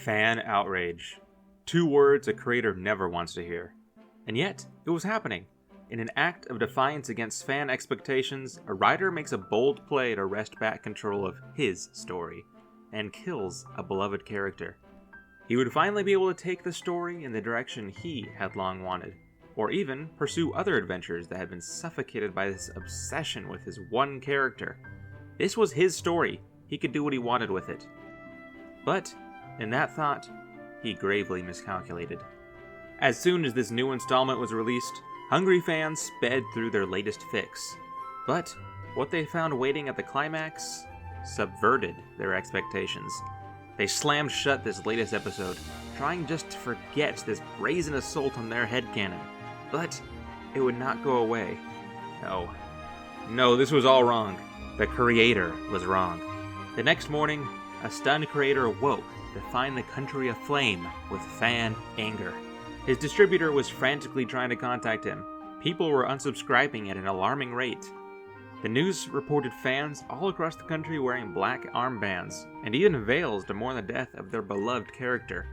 Fan outrage. Two words a creator never wants to hear. And yet, it was happening. In an act of defiance against fan expectations, a writer makes a bold play to wrest back control of his story, and kills a beloved character. He would finally be able to take the story in the direction he had long wanted, or even pursue other adventures that had been suffocated by this obsession with his one character. This was his story. He could do what he wanted with it. But, in that thought, he gravely miscalculated. As soon as this new installment was released, hungry fans sped through their latest fix. But what they found waiting at the climax subverted their expectations. They slammed shut this latest episode, trying just to forget this brazen assault on their headcanon. But it would not go away. No, this was all wrong. The creator was wrong. The next morning, a stunned creator awoke to find the country aflame with fan anger. His distributor was frantically trying to contact him. People were unsubscribing at an alarming rate. The news reported fans all across the country wearing black armbands, and even veils to mourn the death of their beloved character.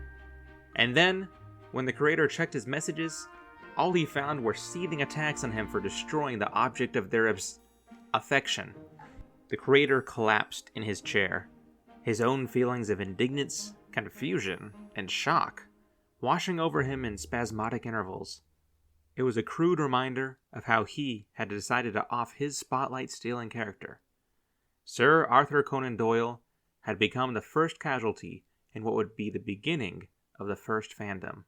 And then, when the creator checked his messages, all he found were seething attacks on him for destroying the object of their affection. The creator collapsed in his chair, his own feelings of indignance, confusion, and shock washing over him in spasmodic intervals. It was a crude reminder of how he had decided to off his spotlight-stealing character. Sir Arthur Conan Doyle had become the first casualty in what would be the beginning of the first fandom.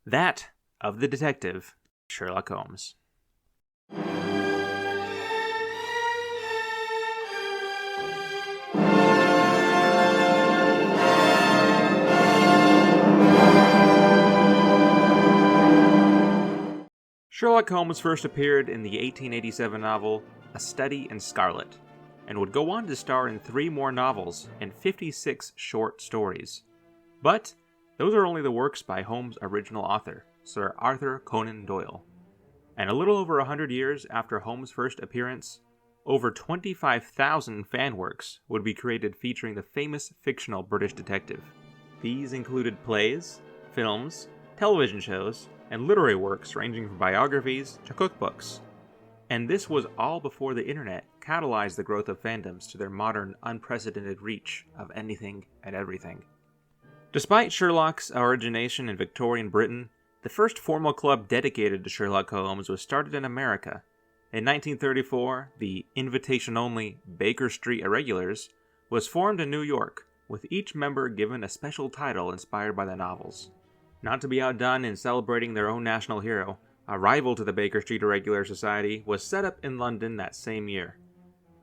That of the detective, Sherlock Holmes. Sherlock Holmes first appeared in the 1887 novel A Study in Scarlet, and would go on to star in 3 more novels and 56 short stories. But those are only the works by Holmes' original author, Sir Arthur Conan Doyle. And a little over 100 years after Holmes' first appearance, over 25,000 fan works would be created featuring the famous fictional British detective. These included plays, films, television shows, and literary works ranging from biographies to cookbooks. And this was all before the internet catalyzed the growth of fandoms to their modern, unprecedented reach of anything and everything. Despite Sherlock's origination in Victorian Britain, the first formal club dedicated to Sherlock Holmes was started in America. In 1934, the invitation-only Baker Street Irregulars was formed in New York, with each member given a special title inspired by the novels. Not to be outdone in celebrating their own national hero, a rival to the Baker Street Irregular Society was set up in London that same year.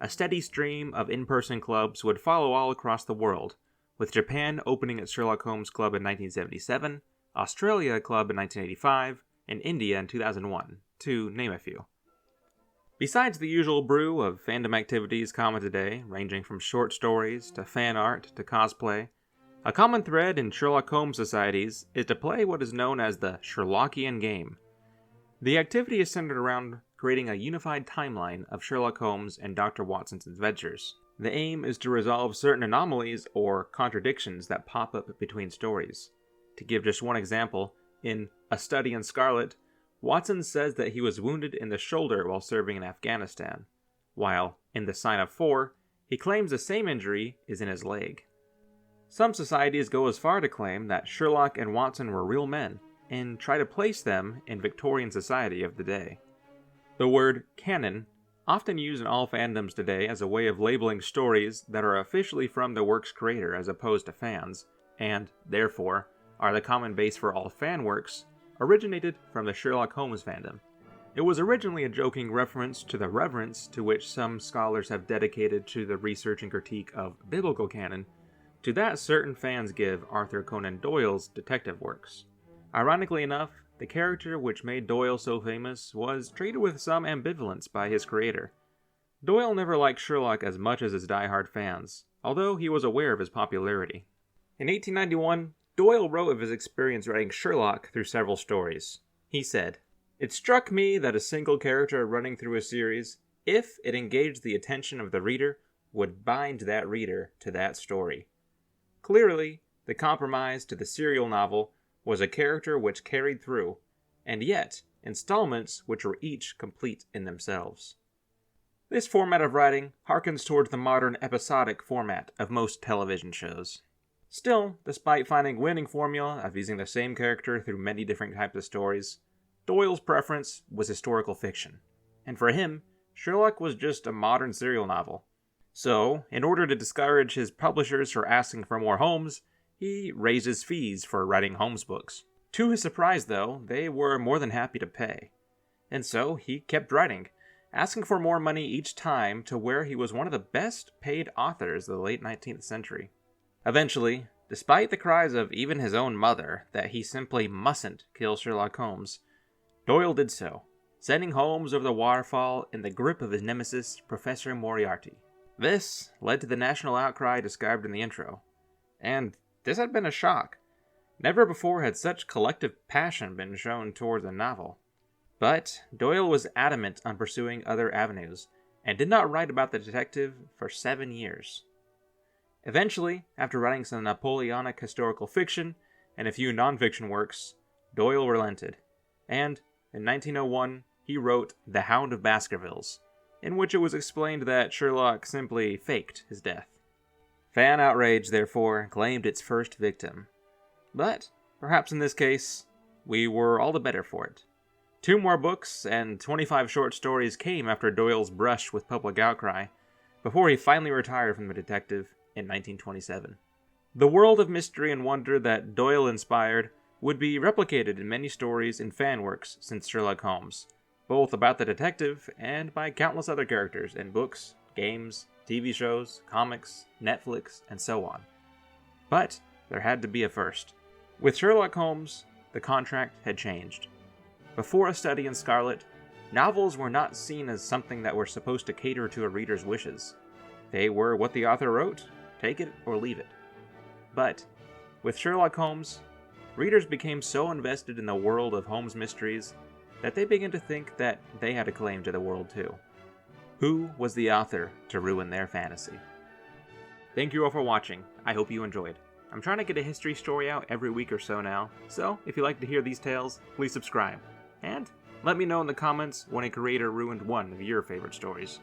A steady stream of in-person clubs would follow all across the world, with Japan opening its Sherlock Holmes Club in 1977, Australia a club in 1985, and India in 2001, to name a few. Besides the usual brew of fandom activities common today, ranging from short stories to fan art to cosplay, a common thread in Sherlock Holmes societies is to play what is known as the Sherlockian game. The activity is centered around creating a unified timeline of Sherlock Holmes and Dr. Watson's adventures. The aim is to resolve certain anomalies or contradictions that pop up between stories. To give just one example, in A Study in Scarlet, Watson says that he was wounded in the shoulder while serving in Afghanistan, while in The Sign of 4, he claims the same injury is in his leg. Some societies go as far to claim that Sherlock and Watson were real men, and try to place them in Victorian society of the day. The word canon, often used in all fandoms today as a way of labeling stories that are officially from the work's creator as opposed to fans, and, therefore, are the common base for all fan works, originated from the Sherlock Holmes fandom. It was originally a joking reference to the reverence to which some scholars have dedicated to the research and critique of biblical canon, to that certain fans give Arthur Conan Doyle's detective works. Ironically enough, the character which made Doyle so famous was treated with some ambivalence by his creator. Doyle never liked Sherlock as much as his die-hard fans, although he was aware of his popularity. In 1891, Doyle wrote of his experience writing Sherlock through several stories. He said, "It struck me that a single character running through a series, if it engaged the attention of the reader, would bind that reader to that story. Clearly, The compromise to the serial novel was a character which carried through, and yet installments which were each complete in themselves. This format of writing harkens towards the modern episodic format of most television shows. Still, despite finding winning formula of using the same character through many different types of stories, Doyle's preference was historical fiction, and for him, Sherlock was just a modern serial novel. So, in order to discourage his publishers from asking for more Holmes, he raised his fees for writing Holmes books. To his surprise, though, they were more than happy to pay. And so, he kept writing, asking for more money each time to where he was one of the best paid authors of the late 19th century. Eventually, despite the cries of even his own mother that he simply mustn't kill Sherlock Holmes, Doyle did so, sending Holmes over the waterfall in the grip of his nemesis, Professor Moriarty. This led to the national outcry described in the intro, and this had been a shock. Never before had such collective passion been shown towards a novel. But Doyle was adamant on pursuing other avenues, and did not write about the detective for 7 years. Eventually, after writing some Napoleonic historical fiction and a few non-fiction works, Doyle relented, and in 1901 he wrote The Hound of Baskervilles, in which it was explained that Sherlock simply faked his death. Fan outrage, therefore, claimed its first victim. But, perhaps in this case, we were all the better for it. 2 more books and 25 short stories came after Doyle's brush with public outcry, before he finally retired from the detective in 1927. The world of mystery and wonder that Doyle inspired would be replicated in many stories and fan works since Sherlock Holmes, both about the detective and by countless other characters in books, games, TV shows, comics, Netflix, and so on. But there had to be a first. With Sherlock Holmes, the contract had changed. Before A Study in Scarlet, novels were not seen as something that were supposed to cater to a reader's wishes. They were what the author wrote, take it or leave it. But with Sherlock Holmes, readers became so invested in the world of Holmes mysteries that they began to think that they had a claim to the world too. Who was the author to ruin their fantasy? Thank you all for watching. I hope you enjoyed. I'm trying to get a history story out every week or so now, so if you like to hear these tales, please subscribe. And let me know in the comments when a creator ruined one of your favorite stories.